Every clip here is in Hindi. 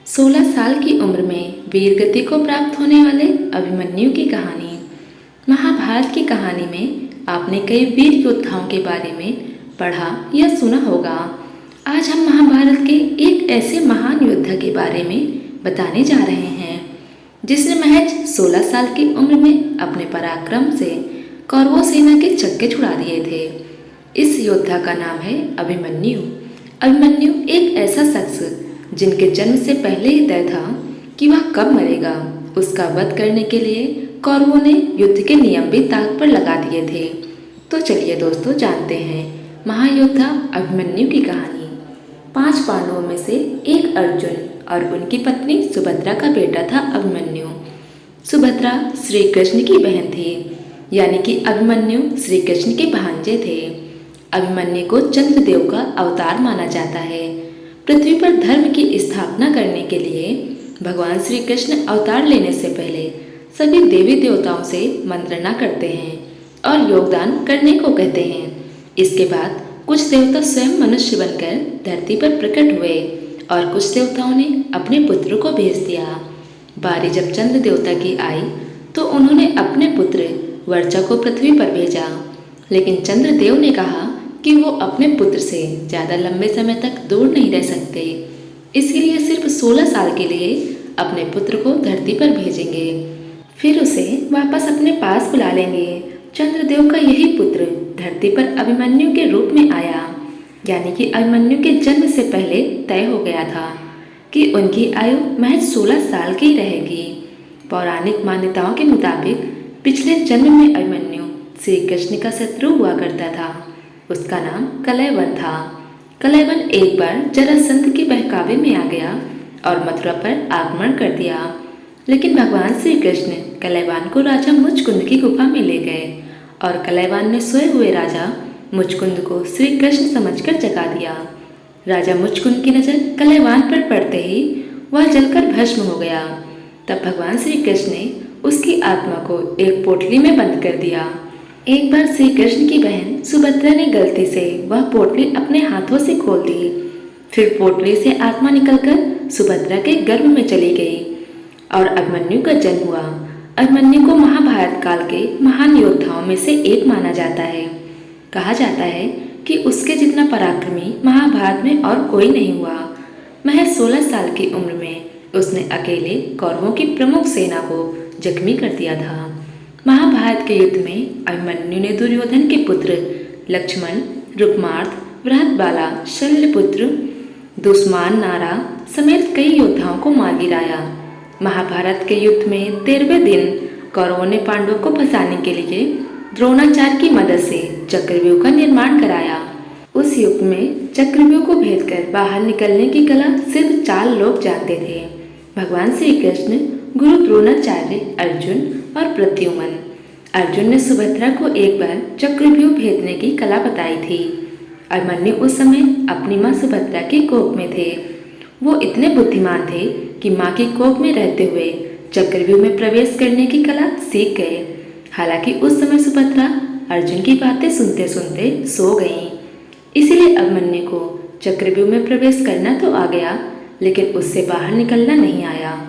16 साल की उम्र में वीर गति को प्राप्त होने वाले अभिमन्यु की कहानी। महाभारत की कहानी में आपने कई वीर योद्धाओं के बारे में पढ़ा या सुना होगा। आज हम महाभारत के एक ऐसे महान योद्धा के बारे में बताने जा रहे हैं जिसने महज 16 साल की उम्र में अपने पराक्रम से कौरवों सेना के चक्के छुड़ा दिए थे। इस योद्धा का नाम है अभिमन्यु। अभिमन्यु एक ऐसा शख्स जिनके जन्म से पहले ही तय था कि वह कब मरेगा। उसका वध करने के लिए कौरवों ने युद्ध के नियम भी ताक पर लगा दिए थे। तो चलिए दोस्तों, जानते हैं महायोद्धा अभिमन्यु की कहानी। 5 पांडवों में से एक अर्जुन और उनकी पत्नी सुभद्रा का बेटा था अभिमन्यु। सुभद्रा श्री कृष्ण की बहन थी, यानी कि अभिमन्यु श्री कृष्ण के भांजे थे। अभिमन्यु को चंद्रदेव का अवतार माना जाता है। पृथ्वी पर धर्म की स्थापना करने के लिए भगवान श्री कृष्ण अवतार लेने से पहले सभी देवी देवताओं से मंत्रणा करते हैं और योगदान करने को कहते हैं। इसके बाद कुछ देवता स्वयं मनुष्य बनकर धरती पर प्रकट हुए और कुछ देवताओं ने अपने पुत्र को भेज दिया। बारी जब चंद्र देवता की आई तो उन्होंने अपने पुत्र वर्चा को पृथ्वी पर भेजा, लेकिन चंद्रदेव ने कहा कि वो अपने पुत्र से ज़्यादा लंबे समय तक दूर नहीं रह सकते, इसलिए सिर्फ 16 साल के लिए अपने पुत्र को धरती पर भेजेंगे, फिर उसे वापस अपने पास बुला लेंगे। चंद्रदेव का यही पुत्र धरती पर अभिमन्यु के रूप में आया, यानी कि अभिमन्यु के जन्म से पहले तय हो गया था कि उनकी आयु महज 16 साल की रहेगी। पौराणिक मान्यताओं के मुताबिक पिछले जन्म में अभिमन्यु श्री कृष्ण का शत्रु हुआ करता था। उसका नाम कलैवन था। कलैवन एक बार जरासंध के बहकावे में आ गया और मथुरा पर आक्रमण कर दिया, लेकिन भगवान श्री कृष्ण कलैवन को राजा मुचकुंद की गुफा में ले गए और कलैवन ने सोए हुए राजा मुचकुंद को श्री कृष्ण समझकर जगा दिया। राजा मुचकुंद की नज़र कलैवन पर पड़ते ही वह जलकर भस्म हो गया। तब भगवान श्री कृष्ण ने उसकी आत्मा को एक पोटली में बंद कर दिया। एक बार श्री कृष्ण की बहन सुभद्रा ने गलती से वह पोटली अपने हाथों से खोल दी। फिर पोटली से आत्मा निकलकर सुभद्रा के गर्भ में चली गई और अभिमन्यु का जन्म हुआ। अभिमन्यु को महाभारत काल के महान योद्धाओं में से एक माना जाता है। कहा जाता है कि उसके जितना पराक्रमी महाभारत में और कोई नहीं हुआ। महज 16 साल की उम्र में उसने अकेले कौरवों की प्रमुख सेना को जख्मी कर दिया था। महाभारत के युद्ध में अभिमन्यु ने दुर्योधन के पुत्र लक्ष्मण, रुक्मार्थ, बृहदबाला, शल्यपुत्र, दुष्मान नारा समेत कई योद्धाओं को मार गिराया। महाभारत के युद्ध में 13वें दिन कौरवों ने पांडवों को फंसाने के लिए द्रोणाचार्य की मदद से चक्रव्यूह का निर्माण कराया। उस युग में चक्रव्यूह को भेदकर बाहर निकलने की कला सिर्फ 4 लोग जानते थे, भगवान श्री कृष्ण, गुरु द्रोणाचार्य, अर्जुन और प्रद्युम्न। अर्जुन ने सुभद्रा को एक बार चक्रव्यूह भेदने की कला बताई थी। अभिमन्यु उस समय अपनी माँ सुभद्रा की कोख में थे। वो इतने बुद्धिमान थे कि माँ की कोख में रहते हुए चक्रव्यूह में प्रवेश करने की कला सीख गए। हालांकि उस समय सुभद्रा अर्जुन की बातें सुनते सुनते सो गईं। इसीलिए अभिमन्यु को चक्रव्यूह में प्रवेश करना तो आ गया, लेकिन उससे बाहर निकलना नहीं आया।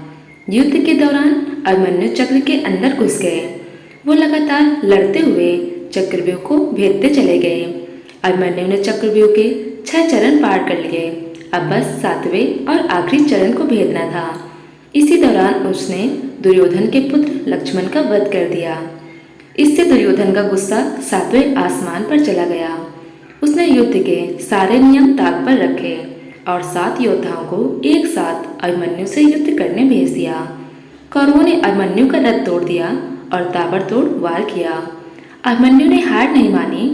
युद्ध के दौरान अभिमन्यु चक्र के अंदर घुस गए। वो लगातार लड़ते हुए चक्रव्यूह को भेदते चले गए। अभिमन्यु ने चक्रव्यूह के 6 चरण पार कर लिए। अब बस 7वें और आखिरी चरण को भेदना था। इसी दौरान उसने दुर्योधन के पुत्र लक्ष्मण का वध कर दिया। इससे दुर्योधन का गुस्सा 7वें आसमान पर चला गया। उसने युद्ध के सारे नियम ताक पर रखे और 7 योद्धाओं को एक साथ अभिमन्यु से युद्ध करने भेज दिया। कौरवों ने अभिमन्यु का रथ तोड़ दिया और ताबड़तोड़ वार किया। अभिमन्यु ने हार नहीं मानी।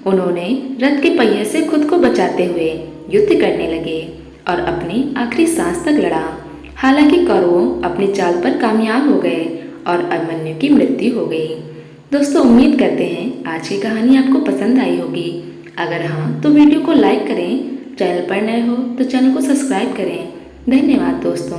उन्होंने रथ के पहिए से खुद को बचाते हुए युद्ध करने लगे और अपनी आखिरी सांस तक लड़ा। हालांकि कौरवों अपनी चाल पर कामयाब हो गए और अभिमन्यु की मृत्यु हो गई। दोस्तों, उम्मीद करते हैं आज की कहानी आपको पसंद आई होगी। अगर हाँ तो वीडियो को लाइक करें, चैनल पर नए हो तो चैनल को सब्सक्राइब करें। धन्यवाद दोस्तों।